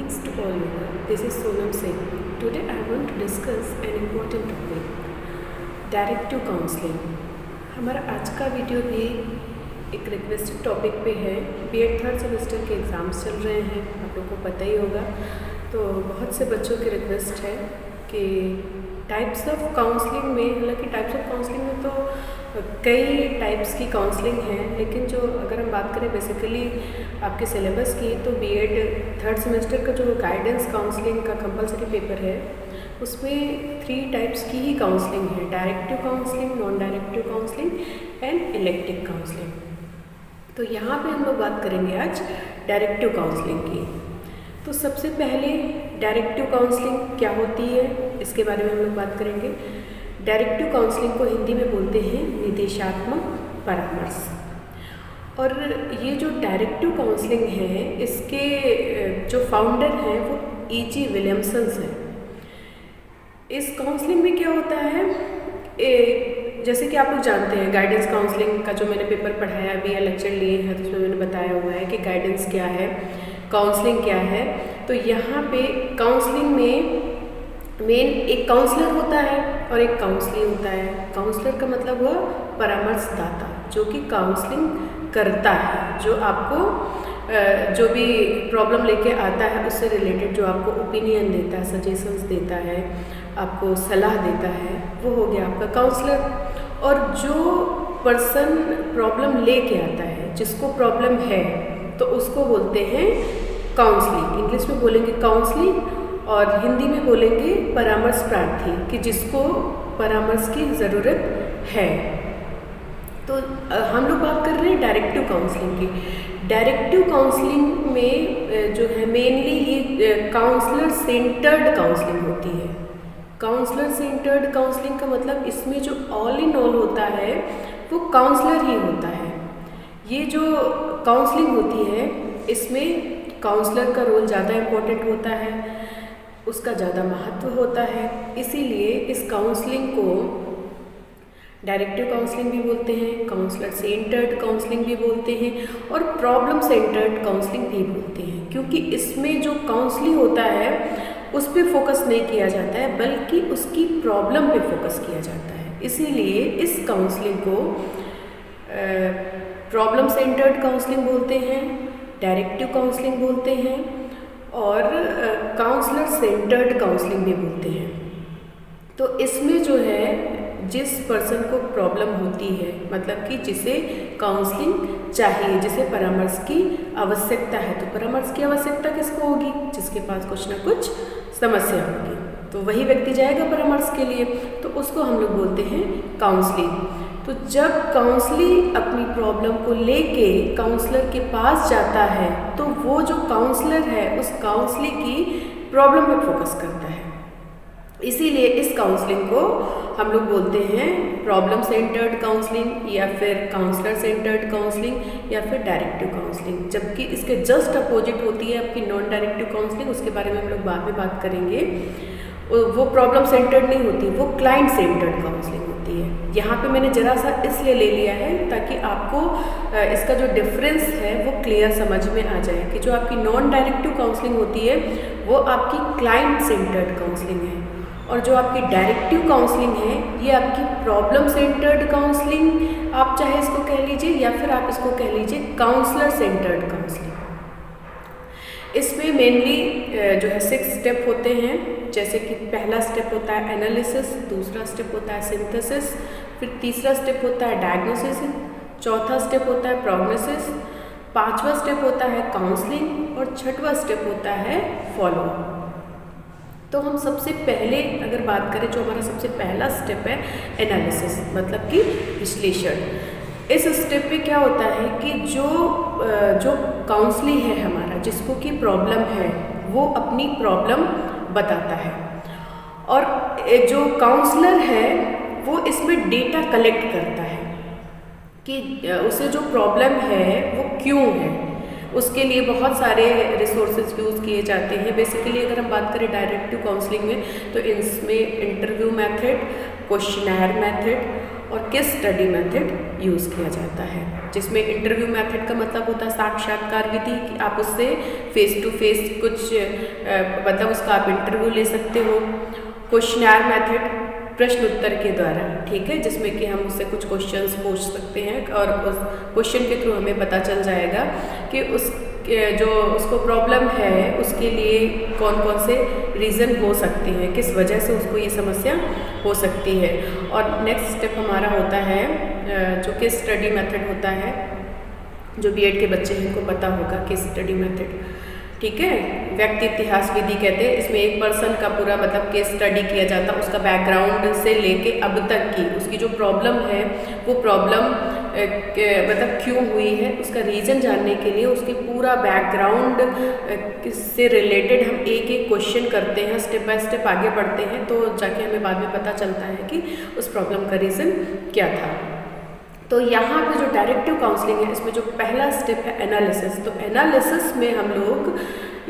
Greetings to all you. This is Sonam Singh. Today I want to discuss an important topic, directive counselling. हमारा आज का video भी एक requested topic पे है। बीएड थर्ड सेमेस्टर के एग्ज़ाम्स चल रहे हैं, आप लोगों को पता ही होगा। तो बहुत से बच्चों की रिक्वेस्ट है कि टाइप्स ऑफ काउंसलिंग में, हालांकि टाइप्स ऑफ काउंसलिंग में तो कई टाइप्स की काउंसलिंग है, लेकिन जो अगर हम बात करें बेसिकली आपके सिलेबस की, तो बीएड थर्ड सेमेस्टर का जो गाइडेंस काउंसलिंग का कंपलसरी पेपर है उसमें 3 टाइप्स की ही काउंसलिंग है, directive counselling, non directive counselling and elective counselling. तो यहाँ पे हम लोग बात करेंगे आज डायरेक्टिव काउंसलिंग की। तो सबसे पहले डायरेक्टिव काउंसलिंग क्या होती है इसके बारे में हम लोग बात करेंगे। डायरेक्टिव काउंसलिंग को हिंदी में बोलते हैं निर्देशात्मक परामर्श। और ये जो डायरेक्टिव काउंसलिंग है इसके जो फाउंडर हैं वो E.G. विलियमसन हैं। इस काउंसलिंग में क्या होता है, जैसे कि आप लोग जानते हैं गाइडेंस काउंसलिंग का जो मैंने पेपर पढ़ाया अभी या लेक्चर लिए हैं तो उसमें मैंने बताया हुआ है कि गाइडेंस क्या है, काउंसलिंग क्या है। तो यहाँ पे काउंसलिंग में मेन एक काउंसलर होता है और एक काउंसली होता है। काउंसलर का मतलब हुआ परामर्शदाता, जो कि काउंसलिंग करता है, जो आपको जो भी प्रॉब्लम लेके आता है उससे रिलेटेड जो आपको ओपिनियन देता है, सजेशंस देता है, आपको सलाह देता है, वो हो गया आपका काउंसलर। और जो पर्सन प्रॉब्लम लेके आता है, जिसको प्रॉब्लम है, तो उसको बोलते हैं काउंसलिंग। इंग्लिश में बोलेंगे काउंसलिंग और हिंदी में बोलेंगे परामर्श प्रार्थी, कि जिसको परामर्श की ज़रूरत है। तो हम लोग बात कर रहे हैं डायरेक्टिव काउंसलिंग की। डायरेक्टिव काउंसलिंग में जो है मेनली ये काउंसलर सेंटर्ड काउंसलिंग होती है। काउंसलर सेंटर्ड काउंसलिंग का मतलब इसमें जो ऑल इन ऑल होता है वो काउंसलर ही होता है। ये जो काउंसलिंग होती है इसमें काउंसलर का रोल ज़्यादा इम्पोर्टेंट होता है, उसका ज़्यादा महत्व होता है। इसीलिए इस काउंसलिंग को डायरेक्टिव काउंसलिंग भी बोलते हैं, काउंसलर सेंटर्ड काउंसलिंग भी बोलते हैं और प्रॉब्लम सेंटर्ड काउंसलिंग भी बोलते हैं, क्योंकि इसमें जो काउंसलिंग होता है उस पर फोकस नहीं किया जाता है बल्कि उसकी प्रॉब्लम पे फोकस किया जाता है। इसीलिए इस काउंसलिंग को प्रॉब्लम सेंटर्ड काउंसलिंग बोलते हैं, डायरेक्टिव काउंसलिंग बोलते हैं और काउंसलर सेंटर्ड काउंसलिंग भी बोलते हैं। तो इसमें जो है जिस पर्सन को प्रॉब्लम होती है, मतलब कि जिसे काउंसलिंग चाहिए, जिसे परामर्श की आवश्यकता है, तो परामर्श की आवश्यकता किसको होगी? जिसके पास कुछ ना कुछ समस्या होगी, तो वही व्यक्ति जाएगा परामर्श के लिए, तो उसको हम लोग बोलते हैं काउंसलिंग। तो जब काउंसली अपनी प्रॉब्लम को लेके काउंसलर के पास जाता है तो वो जो काउंसलर है उस काउंसली की प्रॉब्लम पे फोकस करता है। इसीलिए इस काउंसलिंग को हम लोग बोलते हैं प्रॉब्लम सेंटर्ड काउंसलिंग या फिर काउंसलर सेंटर्ड काउंसलिंग या फिर डायरेक्टिव काउंसलिंग। जबकि इसके जस्ट अपोजिट होती है आपकी नॉन डायरेक्टिव काउंसलिंग, उसके बारे में हम लोग बाद में बात करेंगे। वो प्रॉब्लम सेंटर्ड नहीं होती, वो क्लाइंट सेंटर्ड काउंसलिंग होती है। यहाँ पे मैंने ज़रा सा इसलिए ले लिया है ताकि आपको इसका जो डिफरेंस है वो क्लियर समझ में आ जाए कि जो आपकी नॉन डायरेक्टिव काउंसलिंग होती है वो आपकी क्लाइंट सेंटर्ड काउंसलिंग है और जो आपकी डायरेक्टिव काउंसलिंग है ये आपकी प्रॉब्लम सेंटर्ड काउंसलिंग, आप चाहे इसको कह लीजिए या फिर आप इसको कह लीजिए काउंसलर सेंटर्ड काउंसलिंग। इसमें मेनली जो है 6 स्टेप होते हैं, जैसे कि पहला स्टेप होता है एनालिसिस, दूसरा स्टेप होता है सिंथेसिस, फिर तीसरा स्टेप होता है डायग्नोसिस, चौथा स्टेप होता है प्रोग्नोसिस, 5वां स्टेप होता है काउंसलिंग और 6वां स्टेप होता है फॉलो अप। तो हम सबसे पहले अगर बात करें, जो हमारा सबसे पहला स्टेप है एनालिसिस, मतलब कि विश्लेषण। इस स्टेप पे क्या होता है कि जो काउंसली है हमारा, जिसको कि प्रॉब्लम है, वो अपनी प्रॉब्लम बताता है और जो काउंसलर है वो इसमें डेटा कलेक्ट करता है कि उसे जो प्रॉब्लम है वो क्यों है। उसके लिए बहुत सारे रिसोर्सेज यूज़ किए जाते हैं। बेसिकली अगर हम बात करें डायरेक्टिव काउंसलिंग में तो इसमें इंटरव्यू मेथड क्वेश्चनर मेथड और केस स्टडी मेथड यूज़ किया जाता है, जिसमें इंटरव्यू मेथड का मतलब होता है साक्षात्कार विधि कि आप उससे फेस टू फेस कुछ मतलब उसका आप इंटरव्यू ले सकते हो। क्वेश्चनर मेथड प्रश्न उत्तर के द्वारा, ठीक है, जिसमें कि हम उससे कुछ क्वेश्चंस पूछ सकते हैं और उस क्वेश्चन के थ्रू हमें पता चल जाएगा कि जो उसको प्रॉब्लम है उसके लिए कौन कौन से रीज़न हो सकते हैं, किस वजह से उसको ये समस्या हो सकती है। और नेक्स्ट स्टेप हमारा होता है जो केस स्टडी मेथड होता है, जो बीएड के बच्चे हैं इनको पता होगा केस स्टडी मेथड, ठीक है। व्यक्ति इतिहास विधि कहते हैं, इसमें एक पर्सन का पूरा मतलब केस स्टडी किया जाता है, उसका बैकग्राउंड से लेके अब तक की उसकी जो प्रॉब्लम है वो प्रॉब्लम मतलब क्यों हुई है, उसका रीज़न जानने के लिए उसके पूरा बैकग्राउंड से रिलेटेड हम एक एक क्वेश्चन करते हैं, स्टेप बाय स्टेप आगे बढ़ते हैं, तो जाके हमें बाद में पता चलता है कि उस प्रॉब्लम का रीज़न क्या था। तो यहाँ पे जो डायरेक्टिव काउंसलिंग है इसमें जो पहला स्टेप है एनालिसिस। तो एनालिसिस में हम लोग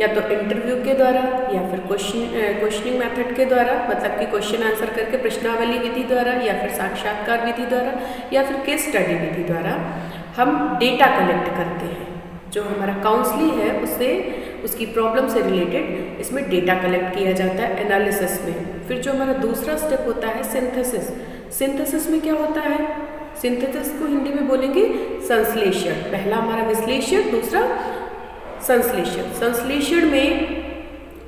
या तो इंटरव्यू के द्वारा या फिर क्वेश्चनिंग मेथड के द्वारा, मतलब कि क्वेश्चन आंसर करके प्रश्नावली विधि द्वारा या फिर साक्षात्कार विधि द्वारा या फिर केस स्टडी विधि द्वारा हम डेटा कलेक्ट करते हैं। जो हमारा काउंसलिंग है उससे उसकी प्रॉब्लम से रिलेटेड इसमें डेटा कलेक्ट किया जाता है एनालिसिस में। फिर जो हमारा दूसरा स्टेप होता है सिंथेसिस। सिंथेसिस में क्या होता है? सिंथेसिस को हिंदी में बोलेंगे संश्लेषण। पहला हमारा विश्लेषण, दूसरा संश्लेषण। संश्लेषण में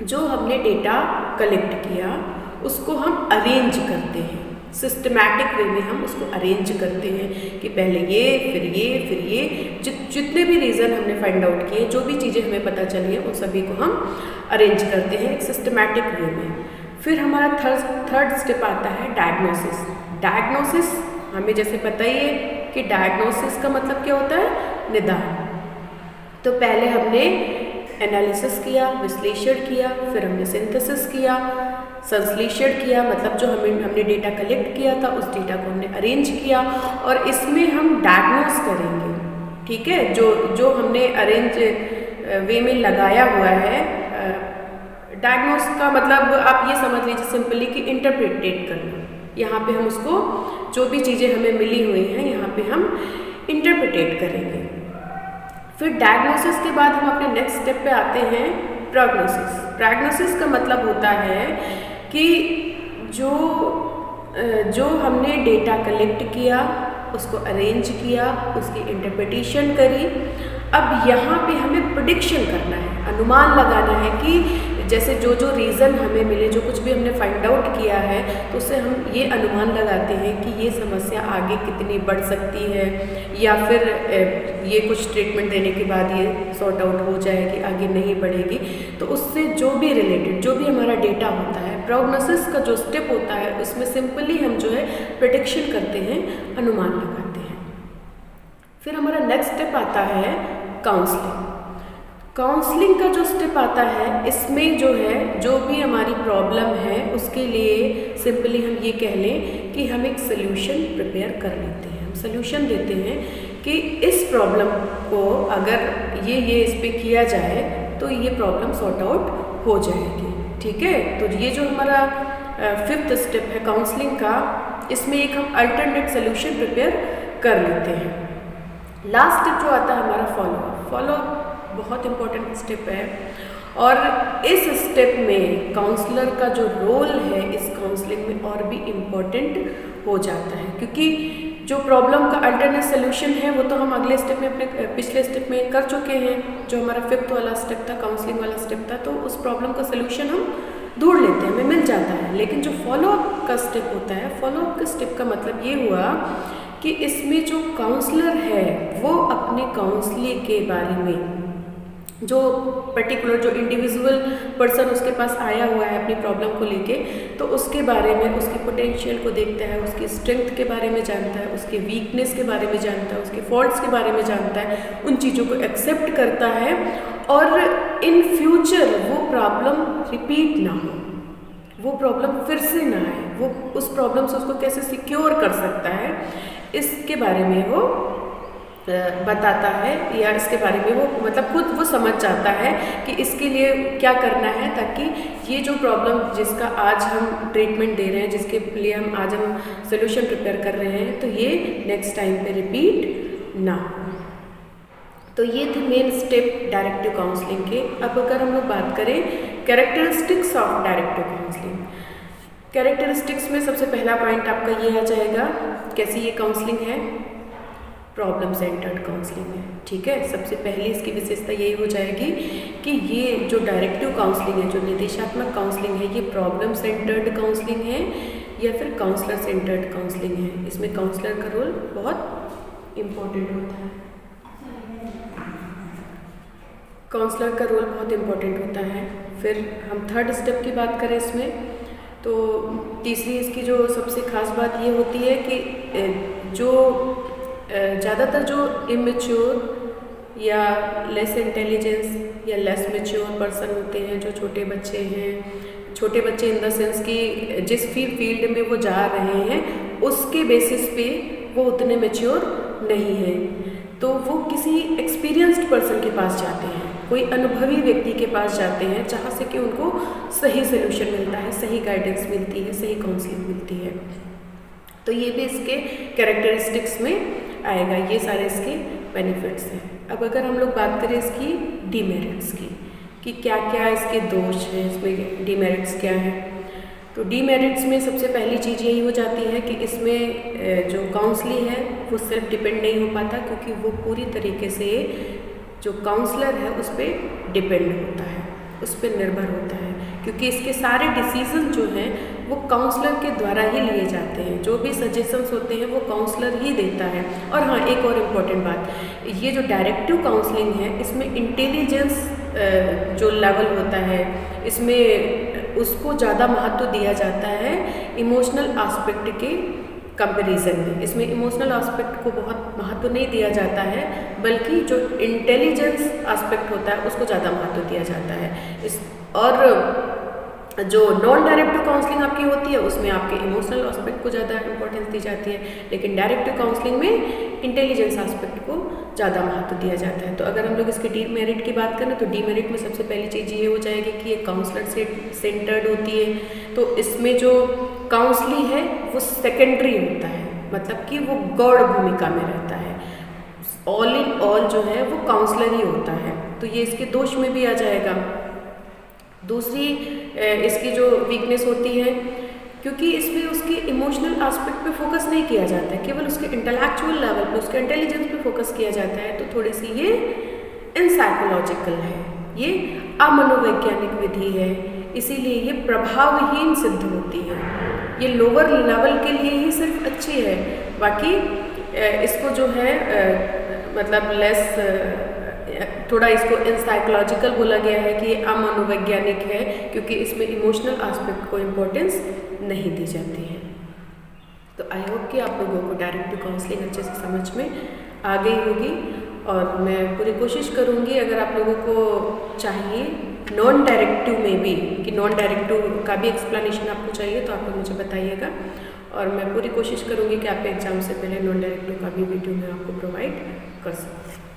जो हमने डेटा कलेक्ट किया उसको हम अरेंज करते हैं, सिस्टमैटिक वे में हम उसको अरेंज करते हैं कि पहले ये फिर ये फिर ये, जितने भी रीज़न हमने फाइंड आउट किए, जो भी चीज़ें हमें पता चली हैं उन सभी को हम अरेंज करते हैं एक सिस्टमैटिक वे में। फिर हमारा थर्ड स्टेप आता है डायग्नोसिस। डायग्नोसिस हमें जैसे पता ही है कि डायग्नोसिस का मतलब क्या होता है? निदान। तो पहले हमने एनालिसिस किया, विश्लेषण किया, फिर हमने सिंथेसिस किया, संश्लेषण किया, मतलब जो हमने डेटा कलेक्ट किया था उस डेटा को हमने अरेंज किया और इसमें हम डायग्नोस करेंगे, ठीक है। जो हमने अरेंज वे में लगाया हुआ है, डायग्नोस का मतलब आप ये समझ लीजिए सिंपली कि इंटरप्रिटेट करना। यहाँ पे हम उसको जो भी चीज़ें हमें मिली हुई हैं यहाँ पे हम इंटरप्रिटेट करेंगे। फिर डायग्नोसिस के बाद हम अपने नेक्स्ट स्टेप पे आते हैं प्रोग्नोसिस। प्रोग्नोसिस का मतलब होता है कि जो हमने डेटा कलेक्ट किया, उसको अरेंज किया, उसकी इंटरप्रिटेशन करी, अब यहाँ पे हमें प्रेडिक्शन करना है, अनुमान लगाना है कि जैसे जो रीज़न हमें मिले, जो कुछ भी हमने फाइंड आउट किया है, तो उससे हम ये अनुमान लगाते हैं कि ये समस्या आगे कितनी बढ़ सकती है या फिर ये कुछ ट्रीटमेंट देने के बाद ये सॉर्ट आउट हो जाएगी, आगे नहीं बढ़ेगी। तो उससे जो भी रिलेटेड जो भी हमारा डेटा होता है, प्रोग्नोसिस का जो स्टेप होता है उसमें सिंपली हम जो है प्रेडिक्शन करते हैं, अनुमान लगाते हैं। फिर हमारा नेक्स्ट स्टेप आता है काउंसलिंग। काउंसलिंग का जो स्टेप आता है इसमें जो है जो भी हमारी प्रॉब्लम है उसके लिए सिंपली हम ये कह लें कि हम एक सोल्यूशन प्रिपेयर कर लेते हैं। हम सोल्यूशन देते हैं कि इस प्रॉब्लम को अगर ये इस पे किया जाए तो ये प्रॉब्लम सॉर्ट आउट हो जाएगी, ठीक है। तो ये जो हमारा फिफ्थ स्टेप है काउंसलिंग का, इसमें एक हम अल्टरनेट सोल्यूशन प्रिपेयर कर लेते हैं। लास्ट स्टेप जो आता है हमारा फॉलोअप। फॉलोअप बहुत इम्पोर्टेंट स्टेप है और इस स्टेप में काउंसलर का जो रोल है इस काउंसलिंग में और भी इम्पोर्टेंट हो जाता है, क्योंकि जो प्रॉब्लम का अल्टरनेट सोल्यूशन है वो तो हम अगले स्टेप में, अपने पिछले स्टेप में कर चुके हैं। जो हमारा फिफ्थ वाला स्टेप था, काउंसलिंग वाला स्टेप था, तो उस प्रॉब्लम का सोल्यूशन हम ढूंढ लेते हैं, हमें मिल जाता है। लेकिन जो फॉलोअप का स्टेप होता है, फॉलोअप का स्टेप का मतलब ये हुआ कि इसमें जो काउंसलर है वो अपने काउंसलिंग के बारे में, जो पर्टिकुलर जो इंडिविजुअल पर्सन उसके पास आया हुआ है अपनी प्रॉब्लम को लेके, तो उसके बारे में, उसके पोटेंशियल को देखता है, उसकी स्ट्रेंथ के बारे में जानता है, उसके वीकनेस के बारे में जानता है, उसके फॉल्ट्स के बारे में जानता है, उन चीज़ों को एक्सेप्ट करता है और इन फ्यूचर वो प्रॉब्लम रिपीट ना हो, वो प्रॉब्लम फिर से ना आए, वो उस प्रॉब्लम से उसको कैसे सिक्योर कर सकता है, इसके बारे में वो बताता है या इसके बारे में वो मतलब खुद वो समझ जाता है कि इसके लिए क्या करना है, ताकि ये जो प्रॉब्लम जिसका आज हम ट्रीटमेंट दे रहे हैं, जिसके लिए आज हम सोल्यूशन प्रिपेयर कर रहे हैं, तो ये नेक्स्ट टाइम पे रिपीट ना हो। तो ये थे मेन स्टेप डायरेक्टिव काउंसलिंग के। अब अगर हम लोग बात करें characteristics of directive counselling, characteristics में सबसे पहला पॉइंट आपका ये आ जाएगा, कैसी ये काउंसलिंग है, प्रॉब्लम सेंटर्ड काउंसलिंग है। ठीक है, सबसे पहले इसकी विशेषता यही हो जाएगी कि ये जो डायरेक्टिव काउंसलिंग है, जो निर्देशात्मक काउंसलिंग है, ये प्रॉब्लम सेंटर्ड काउंसलिंग है या फिर काउंसलर सेंटर्ड काउंसलिंग है। इसमें काउंसलर का रोल बहुत इम्पोर्टेंट होता है, काउंसलर का रोल बहुत इम्पोर्टेंट होता है। फिर हम थर्ड स्टेप की बात करें इसमें, तो तीसरी इसकी जो सबसे खास बात ये होती है कि जो ज़्यादातर जो इमेच्योर या लेस इंटेलिजेंस या लेस मैच्योर पर्सन होते हैं, जो छोटे बच्चे हैं, छोटे बच्चे इन द सेंस कि जिस फील्ड में वो जा रहे हैं उसके बेसिस पे वो उतने मैच्योर नहीं हैं, तो वो किसी एक्सपीरियंस्ड पर्सन के पास जाते हैं, कोई अनुभवी व्यक्ति के पास जाते हैं, जहाँ से कि उनको सही सोल्यूशन मिलता है, सही गाइडेंस मिलती है, सही काउंसलिंग मिलती है। तो ये भी इसके कैरेक्टरिस्टिक्स में आएगा, ये सारे इसके बेनिफिट्स हैं। अब अगर हम लोग बात करें इसकी डीमेरिट्स की, कि क्या क्या इसके दोष हैं, इसमें डीमेरिट्स क्या हैं, तो डीमेरिट्स में सबसे पहली चीज़ यही हो जाती है कि इसमें जो काउंसलिंग है वो सेल्फ डिपेंड नहीं हो पाता, क्योंकि वो पूरी तरीके से जो काउंसलर है उस पर डिपेंड होता है, उस पर निर्भर होता है, क्योंकि इसके सारे डिसीजन जो हैं वो काउंसलर के द्वारा ही लिए जाते हैं, जो भी सजेशंस होते हैं वो काउंसलर ही देता है। और हाँ, एक और इम्पॉर्टेंट बात, ये जो डायरेक्टिव काउंसलिंग है इसमें इंटेलिजेंस जो लेवल होता है, इसमें उसको ज़्यादा महत्व दिया जाता है इमोशनल एस्पेक्ट के कंपैरिजन में। इसमें इमोशनल एस्पेक्ट को बहुत महत्व नहीं दिया जाता है, बल्कि जो इंटेलिजेंस एस्पेक्ट होता है उसको ज़्यादा महत्व दिया जाता है। और जो नॉन डायरेक्टिव काउंसलिंग आपकी होती है उसमें आपके इमोशनल एस्पेक्ट को ज़्यादा इंपॉर्टेंस दी जाती है, लेकिन डायरेक्टिव काउंसलिंग में इंटेलिजेंस एस्पेक्ट को ज़्यादा महत्व दिया जाता है। तो अगर हम लोग इसके डीमेरिट की बात करें, तो डीमेरिट में सबसे पहली चीज़ ये हो जाएगी कि ये काउंसलर सेंटर्ड होती है, तो इसमें जो काउंसलिंग है वो सेकेंडरी होता है, मतलब कि वो गौड़ भूमिका में रहता है, ऑल इन ऑल जो है वो काउंसलर ही होता है। तो ये इसके दोष में भी आ जाएगा। दूसरी इसकी जो वीकनेस होती है, क्योंकि इसमें उसके इमोशनल एस्पेक्ट पे फोकस नहीं किया जाता है, केवल उसके इंटेलेक्चुअल लेवल पे, उसके इंटेलिजेंस पे फोकस किया जाता है, तो थोड़ी सी ये इनसाइकोलॉजिकल है, ये अमनोवैज्ञानिक विधि है, इसीलिए ये प्रभावहीन सिद्ध होती है। ये लोअर लेवल के लिए ही सिर्फ अच्छी है, बाकी इसको जो है मतलब लेस थोड़ा इसको इनसाइकोलॉजिकल बोला गया है कि ये अमनोवैज्ञानिक है, क्योंकि इसमें इमोशनल एस्पेक्ट को इम्पोर्टेंस नहीं दी जाती है। तो आई होप कि आप लोगों को डायरेक्टिव काउंसलिंग अच्छे से समझ में आ गई होगी, और मैं पूरी कोशिश करूँगी, अगर आप लोगों को चाहिए नॉन डायरेक्टिव में भी, कि नॉन डायरेक्टिव का भी एक्सप्लेनेशन आपको चाहिए तो आप लोग मुझे बताइएगा, और मैं पूरी कोशिश करूँगी कि आप एग्ज़ाम से पहले नॉन डायरेक्टिव का भी वीडियो मैं आपको प्रोवाइड कर सकूँ।